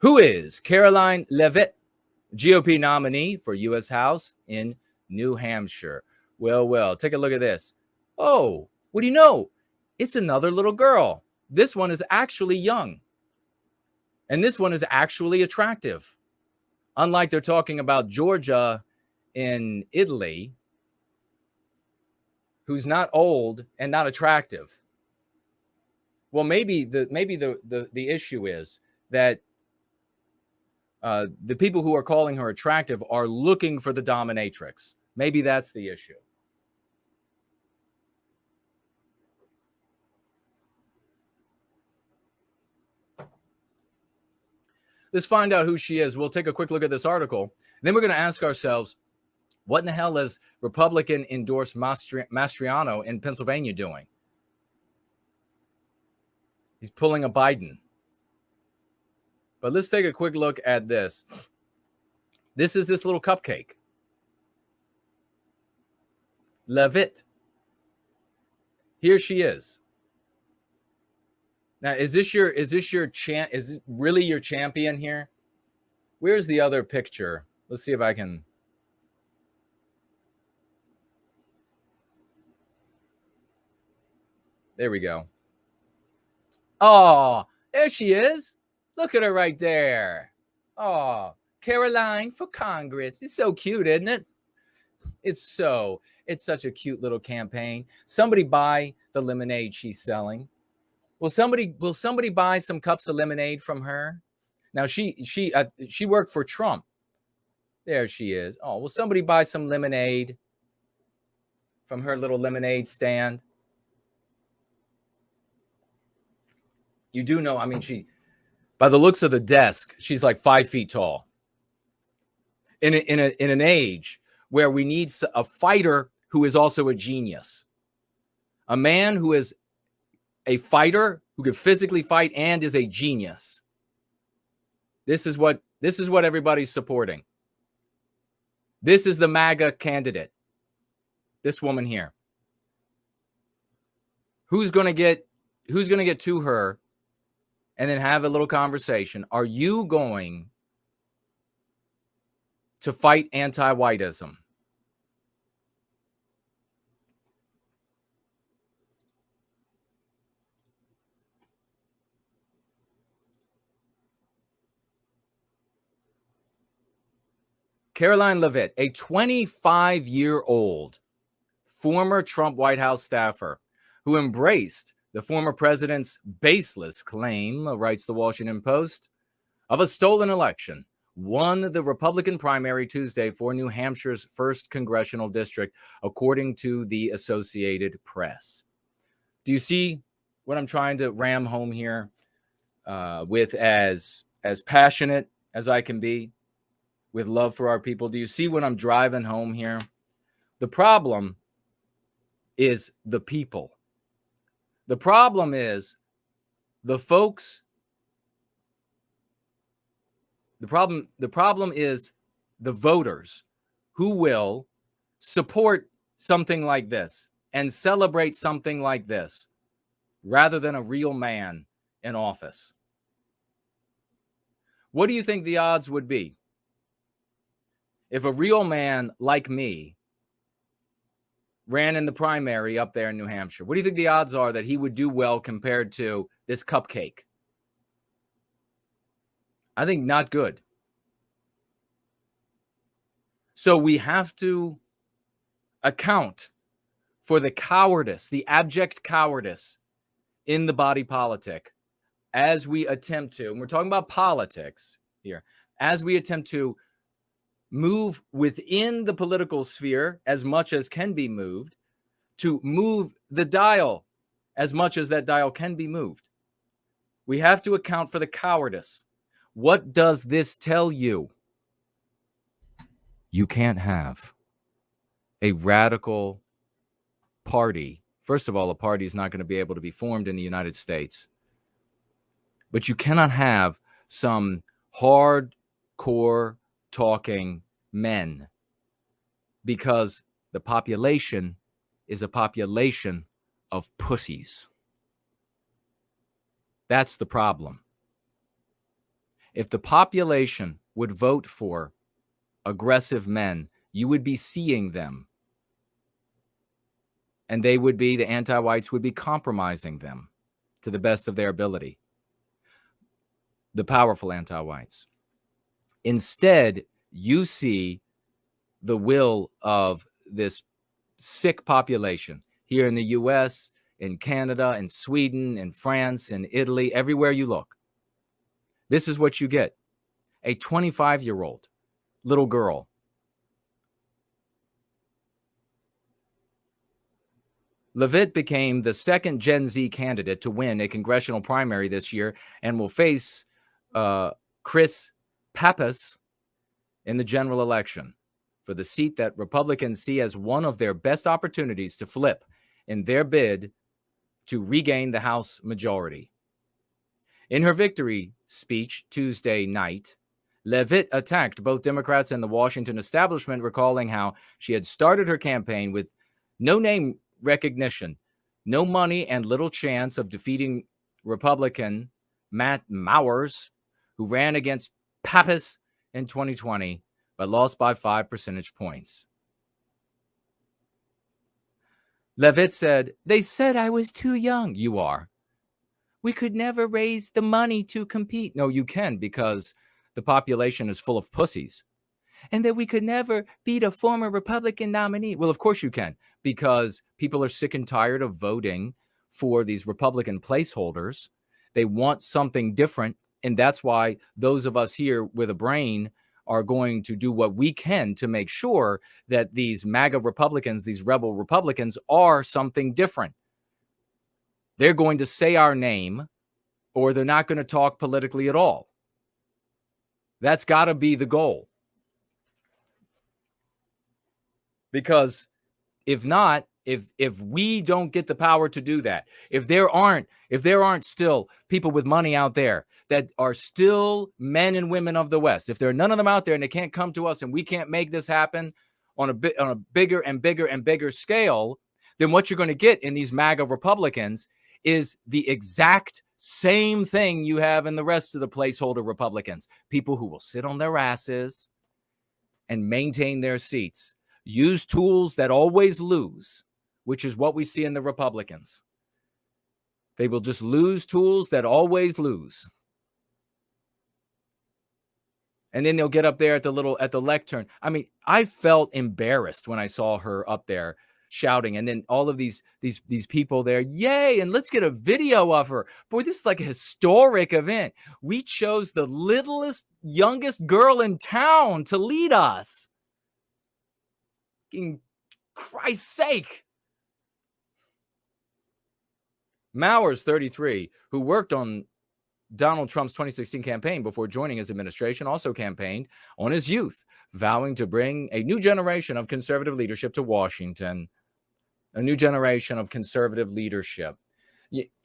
Who is Caroline Leavitt, GOP nominee for U.S. House in New Hampshire? Well, take a look at this. Oh, what do you know? It's another little girl. This one is actually young. And this one is actually attractive. Unlike they're talking about Georgia in Italy, who's not old and not attractive. Well, maybe the issue is that the people who are calling her attractive are looking for the dominatrix. Maybe that's the issue. Let's find out who she is. We'll take a quick look at this article. Then we're going to ask ourselves, what in the hell is Republican endorsed Mastriano in Pennsylvania doing? He's pulling a Biden. But let's take a quick look at this. This is this little cupcake. Leavitt. Here she is. Now, is this really your champion here? Where's the other picture? Let's see if I can. There we go. Oh, there she is. Look at her right there. Oh, Caroline for Congress. It's so cute, isn't it? It's such a cute little campaign. Somebody buy the lemonade she's selling. Will somebody buy some cups of lemonade from her? Now she worked for Trump. There she is. Oh, will somebody buy some lemonade from her little lemonade stand? You do know, I mean, by the looks of the desk, she's like 5 feet tall. In an age where we need a fighter who is also a genius, a man who is a fighter who can physically fight and is a genius. This is what everybody's supporting. This is the MAGA candidate. This woman here. Who's going to get to her and then have a little conversation? Are you going to fight anti-whiteism? Caroline Leavitt, a 25-year-old former Trump White House staffer who embraced the former president's baseless claim, writes the Washington Post, of a stolen election, won the Republican primary Tuesday for New Hampshire's 1st congressional district, according to the Associated Press. Do you see what I'm trying to ram home here with as passionate as I can be, with love for our people? Do you see what I'm driving home here? The problem is the people. The problem is the folks. The problem is the voters who will support something like this and celebrate something like this rather than a real man in office. What do you think the odds would be if a real man like me ran in the primary up there in New Hampshire? What do you think the odds are that he would do well compared to this cupcake? I think not good. So we have to account for the cowardice, the abject cowardice in the body politic as we attempt to, and we're talking about politics here, as we attempt to move within the political sphere as much as can be moved, to move the dial as much as that dial can be moved. We have to account for the cowardice. What does this tell you? You can't have a radical party. First of all, a party is not going to be able to be formed in the United States. But you cannot have some hardcore talking men, because the population is a population of pussies. That's the problem. If the population would vote for aggressive men, you would be seeing them. And the anti-whites would be compromising them to the best of their ability. The powerful anti-whites. Instead, you see the will of this sick population here in the US, in Canada, in Sweden, in France, in Italy, everywhere you look. This is what you get. A 25-year-old little girl. Leavitt became the second Gen Z candidate to win a congressional primary this year and will face Chris Pappas in the general election for the seat that Republicans see as one of their best opportunities to flip in their bid to regain the House majority. In her victory speech Tuesday night, Leavitt attacked both Democrats and the Washington establishment, recalling how she had started her campaign with no name recognition, no money, and little chance of defeating Republican Matt Mowers, who ran against Pappas in 2020, but lost by 5 percentage points. Leavitt said, "They said I was too young." You are. "We could never raise the money to compete." No, you can, because the population is full of pussies. "And that we could never beat a former Republican nominee." Well, of course you can, because people are sick and tired of voting for these Republican placeholders. They want something different. And that's why those of us here with a brain are going to do what we can to make sure that these MAGA Republicans, these rebel Republicans, are something different. They're going to say our name, or they're not going to talk politically at all. That's got to be the goal. Because if not, if we don't get the power to do that, if there aren't still people with money out there that are still men and women of the West, if there are none of them out there and they can't come to us and we can't make this happen on a bigger and bigger and bigger scale, then what you're going to get in these MAGA Republicans is the exact same thing you have in the rest of the placeholder Republicans. People who will sit on their asses and maintain their seats. Use tools that always lose, which is what we see in the Republicans. They will just lose tools that always lose. And then they'll get up there at the lectern. I mean, I felt embarrassed when I saw her up there shouting, and then all of these people there, yay, and let's get a video of her. Boy, this is like a historic event. We chose the littlest, youngest girl in town to lead us. In Christ's sake. Mowers, 33, who worked on Donald Trump's 2016 campaign before joining his administration, also campaigned on his youth, vowing to bring a new generation of conservative leadership to Washington. A new generation of conservative leadership.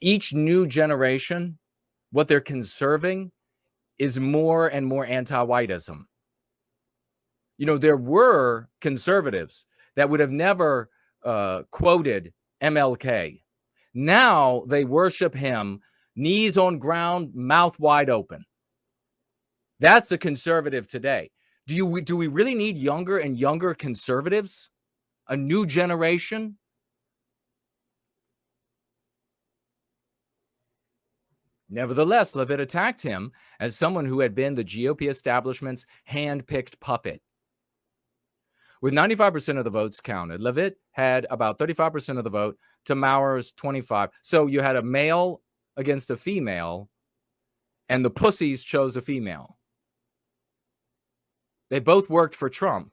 Each new generation, what they're conserving is more and more anti-whiteism. You know, there were conservatives that would have never quoted MLK. Now they worship him, knees on ground, mouth wide open. That's a conservative today. Do we really need younger and younger conservatives? A new generation? Nevertheless, Leavitt attacked him as someone who had been the GOP establishment's hand-picked puppet. With 95% of the votes counted, Leavitt had about 35% of the vote to Mowers' 25%. So you had a male against a female, and the pussies chose a female. They both worked for Trump.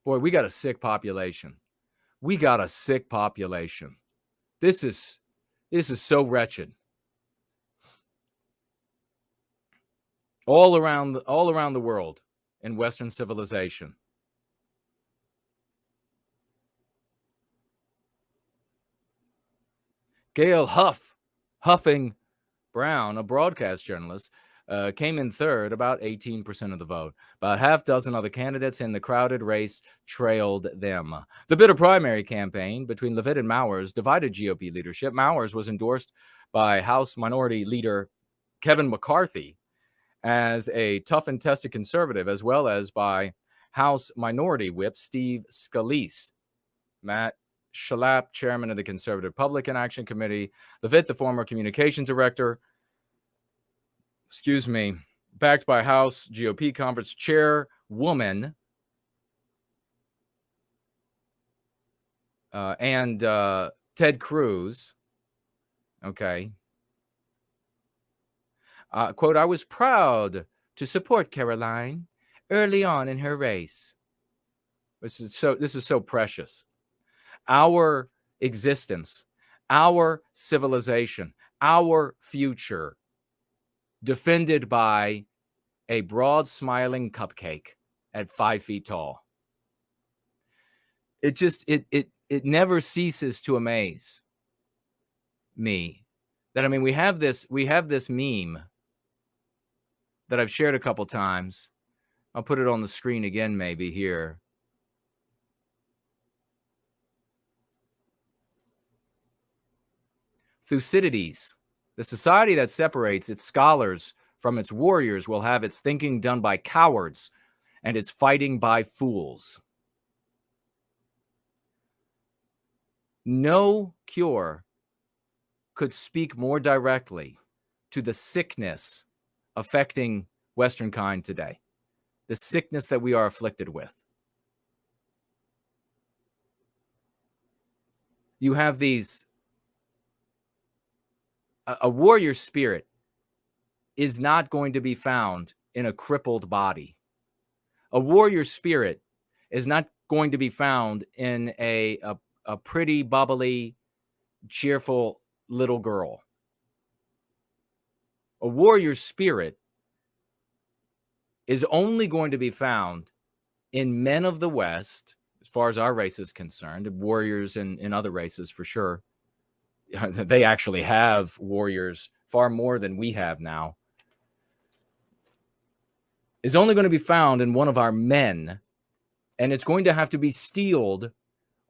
Boy, we got a sick population. We got a sick population. This is so wretched. All around the world in Western civilization. Gail Huffing Brown, a broadcast journalist, came in third, about 18% of the vote. About half dozen other candidates in the crowded race trailed them. The bitter primary campaign between Leavitt and Mowers divided GOP leadership. Mowers was endorsed by House Minority Leader Kevin McCarthy as a tough and tested conservative, as well as by House Minority Whip Steve Scalise, Matt Schlapp, chairman of the Conservative Republican Action Committee, Levitt, the former communications director, backed by House GOP conference chairwoman and Ted Cruz. Okay. Quote, I was proud to support Caroline early on in her race. This is so precious. Our existence, our civilization, our future, defended by a broad smiling cupcake at 5 feet tall. It never ceases to amaze me that, I mean, we have this meme that I've shared a couple times. I'll put it on the screen again, maybe here. Thucydides, the society that separates its scholars from its warriors, will have its thinking done by cowards and its fighting by fools. No cure could speak more directly to the sickness affecting Western kind today, the sickness that we are afflicted with. You have a warrior spirit is not going to be found in a crippled body. A warrior spirit is not going to be found in a pretty, bubbly, cheerful little girl. A warrior spirit is only going to be found in men of the West, as far as our race is concerned, warriors in other races for sure. They actually have warriors far more than we have now. Is only going to be found in one of our men, and it's going to have to be steeled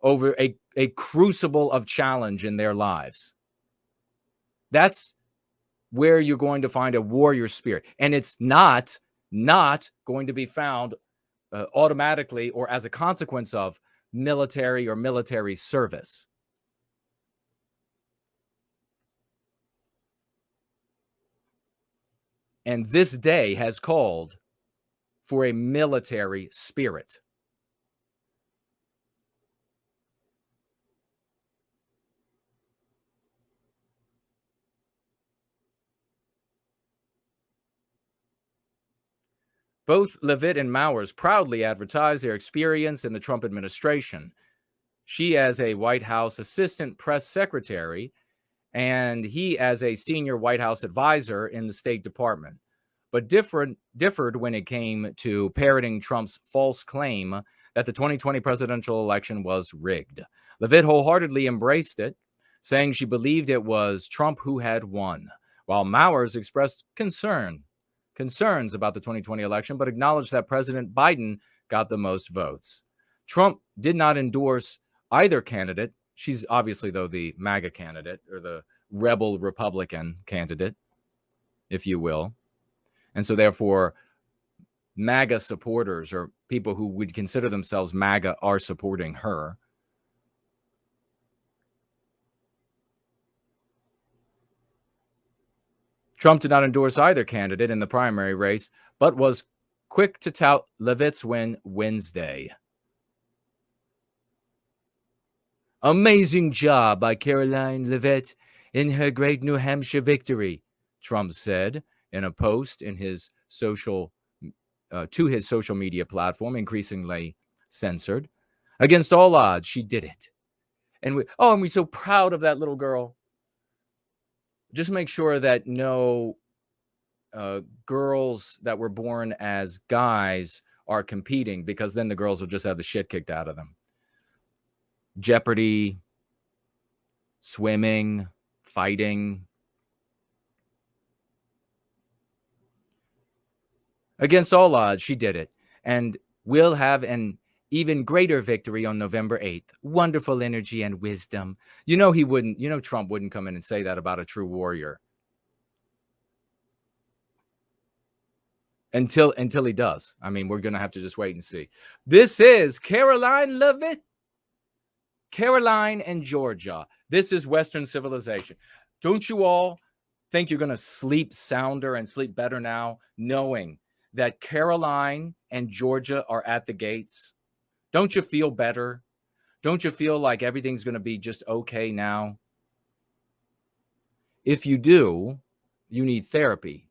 over a crucible of challenge in their lives. That's where you're going to find a warrior spirit. And it's not going to be found automatically or as a consequence of military or military service. And this day has called for a military spirit. Both Levitt and Mowers proudly advertise their experience in the Trump administration. She as a White House assistant press secretary, and he as a senior White House advisor in the State Department, but differed when it came to parroting Trump's false claim that the 2020 presidential election was rigged. Levitt wholeheartedly embraced it, saying she believed it was Trump who had won, while Mowers expressed concerns about the 2020 election, but acknowledged that President Biden got the most votes. Trump did not endorse either candidate. She's obviously, though, the MAGA candidate, or the rebel Republican candidate, if you will. And so therefore, MAGA supporters, or people who would consider themselves MAGA, are supporting her. Trump did not endorse either candidate in the primary race, but was quick to tout Levitt's win Wednesday. Amazing job by Caroline Levitt in her great New Hampshire victory, Trump said in a post in his social media platform, increasingly censored. Against all odds, she did it. And we're so proud of that little girl. Just make sure that no girls that were born as guys are competing, because then the girls will just have the shit kicked out of them. Jeopardy, swimming, fighting. Against all odds, she did it, and will have an even greater victory on November 8th. Wonderful energy and wisdom. Trump wouldn't come in and say that about a true warrior. until he does. I mean, we're going to have to just wait and see. This is Caroline Leavitt. Caroline and Georgia. This is Western civilization. Don't you all think you're going to sleep sounder and sleep better now, knowing that Caroline and Georgia are at the gates? Don't you feel better? Don't you feel like everything's going to be just okay now? If you do, you need therapy.